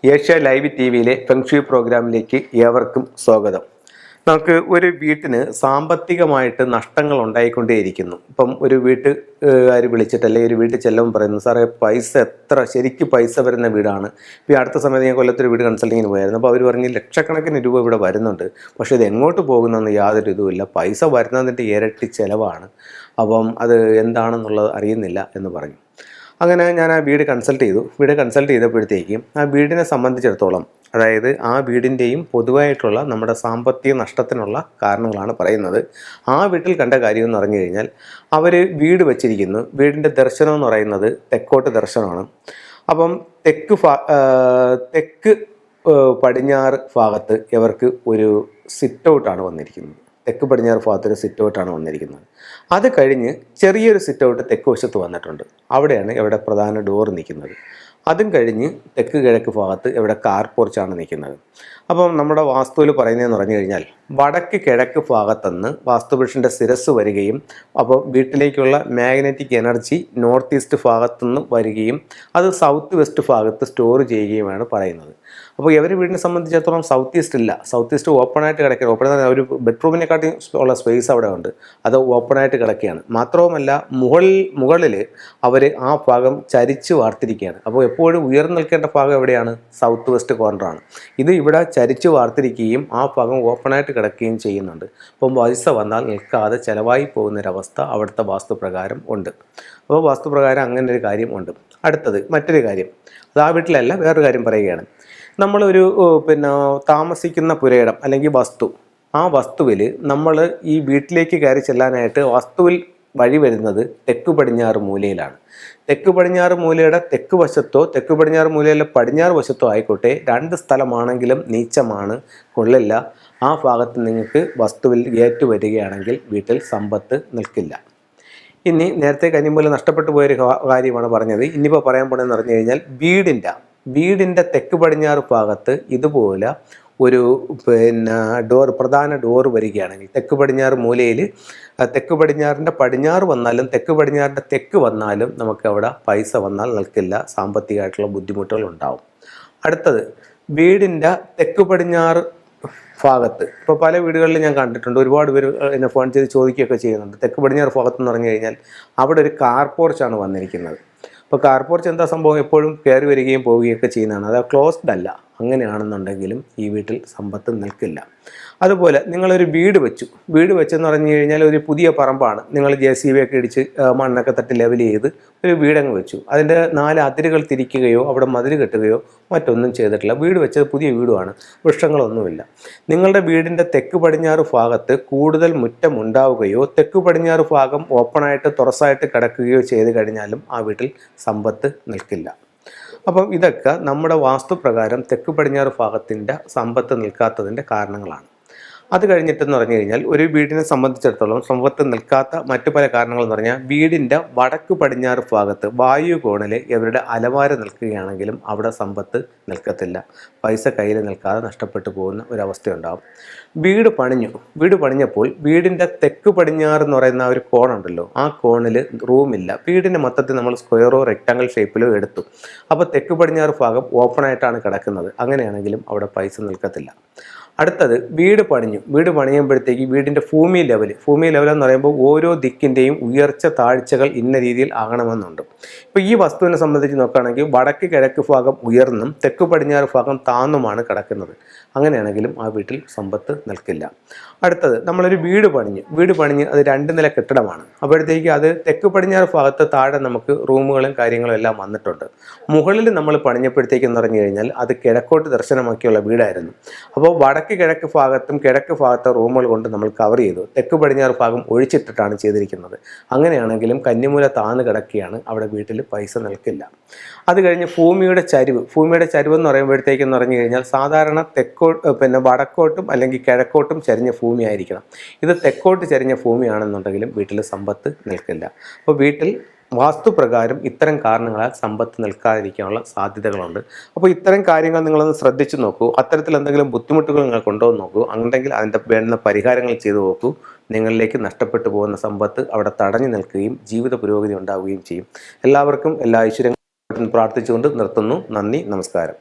Asia live T വിയിലെ feng shui പ്രോഗ്രാമിലേക്ക് ഏവർക്കും സ്വാഗതം. നമുക്ക് ഒരു വീട്ടിന് സാമ്പത്തികമായിട്ട് നഷ്ടങ്ങൾ ഉണ്ടായിക്കൊണ്ടേയിരിക്കുന്നു. ഇപ്പം ഒരു വീട്ടുകാർ വിളിച്ചിട്ട് അല്ലെങ്കിൽ ഒരു വീട്ടിൽ ചെല്ലുമ്പോൾ പറയുന്നു, സാറേ പൈസ ശരിക്കും പൈസ വരുന്ന വീടാണ്. ഇപ്പോൾ ഈ അടുത്ത സമയത്ത് ഞാൻ കൊല്ലത്തൊരു വീട് കൺസൾട്ടിങ്ങിന് പോയായിരുന്നു. അപ്പോൾ അവർ പറഞ്ഞ് ലക്ഷക്കണക്കിന് രൂപ ഇവിടെ വരുന്നുണ്ട്, പക്ഷേ ഇത് എങ്ങോട്ട് പോകുന്നതെന്ന് യാതൊരു ഇതുമില്ല, പൈസ വരുന്നതിൻ്റെ ഇരട്ടി ചിലവാണ്, അപ്പം അത് എന്താണെന്നുള്ളത് അറിയുന്നില്ല എന്ന് പറഞ്ഞു. അങ്ങനെ ഞാൻ ആ വീട് കൺസൾട്ട് ചെയ്തപ്പോഴത്തേക്കും ആ വീടിനെ സംബന്ധിച്ചിടത്തോളം, അതായത് ആ വീടിൻ്റെയും പൊതുവായിട്ടുള്ള നമ്മുടെ സാമ്പത്തിക നഷ്ടത്തിനുള്ള കാരണങ്ങളാണ് പറയുന്നത്. ആ വീട്ടിൽ കണ്ട കാര്യം എന്ന് പറഞ്ഞു കഴിഞ്ഞാൽ, അവർ വീട് വച്ചിരിക്കുന്നു. വീടിൻ്റെ ദർശനം എന്ന് പറയുന്നത് തെക്കോട്ട് ദർശനമാണ്. അപ്പം തെക്ക് പടിഞ്ഞാറ് ഭാഗത്ത് ഇവർക്ക് ഒരു സിറ്റ് ഔട്ടാണ് വന്നിരിക്കുന്നത്. തെക്ക് പടിഞ്ഞാറ് ഭാഗത്തൊരു സിറ്റ് ഔട്ടാണ് വന്നിരിക്കുന്നത്. അത് കഴിഞ്ഞ് ചെറിയൊരു സിറ്റ് ഔട്ട് തെക്ക് വശത്ത് വന്നിട്ടുണ്ട്. അവിടെയാണ് ഇവിടെ പ്രധാന ഡോർ നിൽക്കുന്നത്. അതും കഴിഞ്ഞ് തെക്ക് കിഴക്ക് ഭാഗത്ത് ഇവിടെ കാർ പോർച്ചാണ് നിൽക്കുന്നത്. അപ്പം നമ്മുടെ വാസ്തുവിൽ പറയുന്നതെന്ന് പറഞ്ഞു കഴിഞ്ഞാൽ, വടക്ക് കിഴക്ക് ഭാഗത്തുനിന്ന് വാസ്തുപുരുഷൻ്റെ ശിരസ് വരികയും അപ്പോൾ വീട്ടിലേക്കുള്ള മാഗ്നറ്റിക് എനർജി നോർത്ത് ഈസ്റ്റ് ഭാഗത്തുനിന്ന് വരികയും അത് സൗത്ത് വെസ്റ്റ് ഭാഗത്ത് സ്റ്റോർ ചെയ്യുകയുമാണ് പറയുന്നത്. അപ്പോൾ ഇവർ വീടിനെ സംബന്ധിച്ചിടത്തോളം സൗത്ത് ഈസ്റ്റ് ഇല്ല. സൗത്ത് ഈസ്റ്റ് ഓപ്പണായിട്ട് കിടക്കുകയാണ്. ഓപ്പൺ ഒരു ബെഡ്റൂമിനെക്കാട്ടി ഉള്ള സ്പേസ് അവിടെ ഉണ്ട്, അത് ഓപ്പണായിട്ട് കിടക്കുകയാണ്. മാത്രവുമല്ല മുകളിൽ അവർ ആ ഭാഗം ചരിച്ച് വാർത്തിരിക്കുകയാണ്. അപ്പോൾ എപ്പോഴും ഉയർന്നു നിൽക്കേണ്ട ഭാഗം എവിടെയാണ്? സൗത്ത് വെസ്റ്റ് കോർണറാണ്. ഇത് ഇവിടെ ചരിച്ച് വാർത്തിരിക്കുകയും ആ ഭാഗം ഓപ്പണായിട്ട് കിടക്കുകയും ചെയ്യുന്നുണ്ട്. അപ്പം പൈസ വന്നാൽ നിൽക്കാതെ ചിലവായി പോകുന്നൊരവസ്ഥ അവിടുത്തെ വാസ്തുപ്രകാരം ഉണ്ട്. അപ്പോൾ വാസ്തുപ്രകാരം അങ്ങനെ ഒരു കാര്യം ഉണ്ട്. അടുത്തത് മറ്റൊരു കാര്യം, അത് ആ വീട്ടിലല്ല, വേറൊരു കാര്യം പറയുകയാണ്. നമ്മളൊരു താമസിക്കുന്ന പുരയിടം അല്ലെങ്കിൽ വസ്തു, ആ വസ്തുവിൽ നമ്മൾ ഈ വീട്ടിലേക്ക് കയറി ചെല്ലാനായിട്ട് വസ്തുവിൽ വഴി വരുന്നത് തെക്ക് പടിഞ്ഞാറ് മൂലയിലാണ്. തെക്ക് പടിഞ്ഞാറ് മൂലയുടെ തെക്ക് വശത്തോ തെക്ക് പടിഞ്ഞാറ് മൂലയിലെ പടിഞ്ഞാറ് വശത്തോ ആയിക്കോട്ടെ, രണ്ട് സ്ഥലമാണെങ്കിലും നീച്ചമാണ്, കൊള്ളില്ല. ആ ഭാഗത്ത് നിങ്ങൾക്ക് വസ്തുവിൽ ഗേറ്റ് വരികയാണെങ്കിൽ വീട്ടിൽ സമ്പത്ത് നിൽക്കില്ല. ഇനി നേരത്തെ കന്നിമൂല നഷ്ടപ്പെട്ടു പോയൊരു കാര്യമാണ് പറഞ്ഞത്. ഇനിയിപ്പോൾ പറയാൻ പോണെന്ന് പറഞ്ഞു കഴിഞ്ഞാൽ, വീടിൻ്റെ തെക്ക് പടിഞ്ഞാറ് ഭാഗത്ത് ഇതുപോലെ ഒരു പ്രധാന ഡോർ വരികയാണെങ്കിൽ, തെക്ക് പടിഞ്ഞാറ് മൂലയിൽ തെക്ക് പടിഞ്ഞാറിൻ്റെ പടിഞ്ഞാറ് വന്നാലും തെക്ക് പടിഞ്ഞാറിൻ്റെ തെക്ക് വന്നാലും നമുക്ക് അവിടെ പൈസ വന്നാൽ നിൽക്കില്ല, സാമ്പത്തികമായിട്ടുള്ള ബുദ്ധിമുട്ടുകൾ ഉണ്ടാവും. അടുത്തത്, വീടിൻ്റെ തെക്ക് പടിഞ്ഞാറ് ഭാഗത്ത് ഇപ്പോൾ പല വീടുകളിൽ ഞാൻ കണ്ടിട്ടുണ്ട്, ഒരുപാട് പേര് എന്നെ ഫോൺ ചെയ്ത് ചോദിക്കുകയൊക്കെ ചെയ്യുന്നുണ്ട്. തെക്ക് പടിഞ്ഞാറ് ഭാഗത്തെന്ന് പറഞ്ഞു കഴിഞ്ഞാൽ അവിടെ ഒരു കാർ പോർച്ചാണ് വന്നിരിക്കുന്നത്. അപ്പോൾ കാർ പോർച്ച് എന്താ സംഭവം? എപ്പോഴും കയറി വരികയും പോവുകയൊക്കെ ചെയ്യുന്നതാണ്. അത് ക്ലോസ്ഡ് അല്ല. അങ്ങനെയാണെന്നുണ്ടെങ്കിലും ഈ വീട്ടിൽ സമ്പത്ത് നിൽക്കില്ല. അതുപോലെ നിങ്ങളൊരു വീട് വെച്ചെന്ന് പറഞ്ഞു കഴിഞ്ഞാൽ, ഒരു പുതിയ പറമ്പാണ്, നിങ്ങൾ JCB ഒക്കെ ഇടിച്ച് മണ്ണൊക്കെ തട്ടി ലെവൽ ചെയ്ത് ഒരു വീടങ്ങ് വെച്ചു. അതിൻ്റെ 4 അതിരുകൾ തിരിക്കുകയോ അവിടെ മതിൽ കെട്ടുകയോ മറ്റൊന്നും ചെയ്തിട്ടില്ല. വീട് വെച്ചത് പുതിയ വീടുമാണ്, വൃക്ഷങ്ങളൊന്നുമില്ല. നിങ്ങളുടെ വീടിൻ്റെ തെക്ക് പടിഞ്ഞാറ് ഭാഗത്ത് കൂടുതൽ മുറ്റം ഉണ്ടാവുകയോ തെക്ക് പടിഞ്ഞാറ് ഭാഗം ഓപ്പണായിട്ട് തുറസായിട്ട് കിടക്കുകയോ ചെയ്ത് കഴിഞ്ഞാലും ആ വീട്ടിൽ സമ്പത്ത് നിൽക്കില്ല. അപ്പം ഇതൊക്കെ നമ്മുടെ വാസ്തുപ്രകാരം തെക്ക് പടിഞ്ഞാറ് ഭാഗത്തിൻ്റെ സമ്പത്ത് നിൽക്കാത്തതിൻ്റെ കാരണങ്ങളാണ്. അത് കഴിഞ്ഞിട്ടെന്ന് പറഞ്ഞു കഴിഞ്ഞാൽ, ഒരു വീടിനെ സംബന്ധിച്ചിടത്തോളം സമ്പത്ത് നിൽക്കാത്ത മറ്റു പല കാരണങ്ങളെന്ന് പറഞ്ഞാൽ, വീടിൻ്റെ വടക്ക് പടിഞ്ഞാറ് ഭാഗത്ത് വായു കോണിൽ ഇവരുടെ അലമാര നിൽക്കുകയാണെങ്കിലും അവിടെ സമ്പത്ത് നിൽക്കത്തില്ല. പൈസ കയ്യിൽ നിൽക്കാതെ നഷ്ടപ്പെട്ടു പോകുന്ന ഒരവസ്ഥയുണ്ടാകും. വീട് പണിഞ്ഞപ്പോൾ വീടിൻ്റെ തെക്ക് പടിഞ്ഞാറ് എന്ന് പറയുന്ന ഒരു കോണുണ്ടല്ലോ, ആ കോണിൽ റൂമില്ല. വീടിൻ്റെ മൊത്തത്തിൽ നമ്മൾ സ്ക്വയറോ റെക്റ്റാങ്കിൾ ഷേപ്പിലോ എടുത്തു. അപ്പോൾ തെക്ക് പടിഞ്ഞാറ് ഭാഗം ഓപ്പണായിട്ടാണ് കിടക്കുന്നത്. അങ്ങനെയാണെങ്കിലും അവിടെ പൈസ നിൽക്കത്തില്ല. അടുത്തത്, വീട് പണിയുമ്പോഴത്തേക്ക് വീടിൻ്റെ ഭൂമി ലെവൽ എന്ന് പറയുമ്പോൾ ഓരോ ദിക്കിൻ്റെയും ഉയർച്ച താഴ്ചകൾ ഇന്ന രീതിയിൽ ആകണമെന്നുണ്ട്. ഇപ്പോൾ ഈ വസ്തുവിനെ സംബന്ധിച്ച് നോക്കുകയാണെങ്കിൽ, വടക്ക് കിഴക്ക് ഭാഗം ഉയർന്നും തെക്ക് പടിഞ്ഞാറ് ഭാഗം താന്നുമാണ് കിടക്കുന്നത്. അങ്ങനെയാണെങ്കിലും ആ വീട്ടിൽ സമ്പത്ത് നിൽക്കില്ല. അടുത്തത്, നമ്മളൊരു വീട് പണിഞ്ഞ് അത് 2 നില കെട്ടിടമാണ്. അപ്പോഴത്തേക്ക് അത് തെക്ക് പടിഞ്ഞാറ് ഭാഗത്ത് താഴെ നമുക്ക് റൂമുകളും കാര്യങ്ങളും എല്ലാം വന്നിട്ടുണ്ട്. മുകളിൽ നമ്മൾ പണിഞ്ഞപ്പോഴത്തേക്കെന്ന് പറഞ്ഞു കഴിഞ്ഞാൽ അത് കിഴക്കോട്ട് ദർശനമാക്കിയുള്ള വീടായിരുന്നു. അപ്പോൾ വടക്ക് കിഴക്ക് ഭാഗത്തും കിഴക്ക് ഭാഗത്തെ റൂമുകൾ കൊണ്ട് നമ്മൾ കവർ ചെയ്തു. തെക്ക് പടിഞ്ഞാറ് ഭാഗം ഒഴിച്ചിട്ടിട്ടാണ് ചെയ്തിരിക്കുന്നത്. അങ്ങനെയാണെങ്കിലും കന്നിമൂല താന്ന് കിടക്കുകയാണ്, അവിടെ വീട്ടിൽ പൈസ നിൽക്കില്ല. അത് കഴിഞ്ഞ് ഭൂമിയുടെ ചരിവ് എന്ന് പറയുമ്പോഴത്തേക്കെന്ന് പറഞ്ഞു കഴിഞ്ഞാൽ, സാധാരണ വടക്കോട്ടും അല്ലെങ്കിൽ കിഴക്കോട്ടും ചരിഞ്ഞ ഭൂമി ആയിരിക്കണം. ഇത് തെക്കോട്ട് ചരിഞ്ഞ ഭൂമിയാണെന്നുണ്ടെങ്കിലും വീട്ടിൽ സമ്പത്ത് നിൽക്കില്ല. അപ്പോൾ വീട്ടിൽ വാസ്തുപ്രകാരം ഇത്തരം കാരണങ്ങളാൽ സമ്പത്ത് നിൽക്കാതിരിക്കാനുള്ള സാധ്യതകളുണ്ട്. അപ്പോൾ ഇത്തരം കാര്യങ്ങൾ നിങ്ങളൊന്ന് ശ്രദ്ധിച്ചു നോക്കൂ. അത്തരത്തിൽ എന്തെങ്കിലും ബുദ്ധിമുട്ടുകൾ നിങ്ങൾക്കുണ്ടോ എന്ന് നോക്കൂ. അങ്ങനെയെങ്കിൽ അതിൻ്റെ വേണ്ടുന്ന പരിഹാരങ്ങൾ ചെയ്തു നോക്കൂ. നിങ്ങളിലേക്ക് നഷ്ടപ്പെട്ടു പോകുന്ന സമ്പത്ത് അവിടെ തടഞ്ഞു നിൽക്കുകയും ജീവിത പുരോഗതി ഉണ്ടാവുകയും ചെയ്യും. എല്ലാവർക്കും എല്ലാ ഐശ്വര്യങ്ങളും പ്രാർത്ഥിച്ചുകൊണ്ട് നിർത്തുന്നു. നന്ദി, നമസ്കാരം.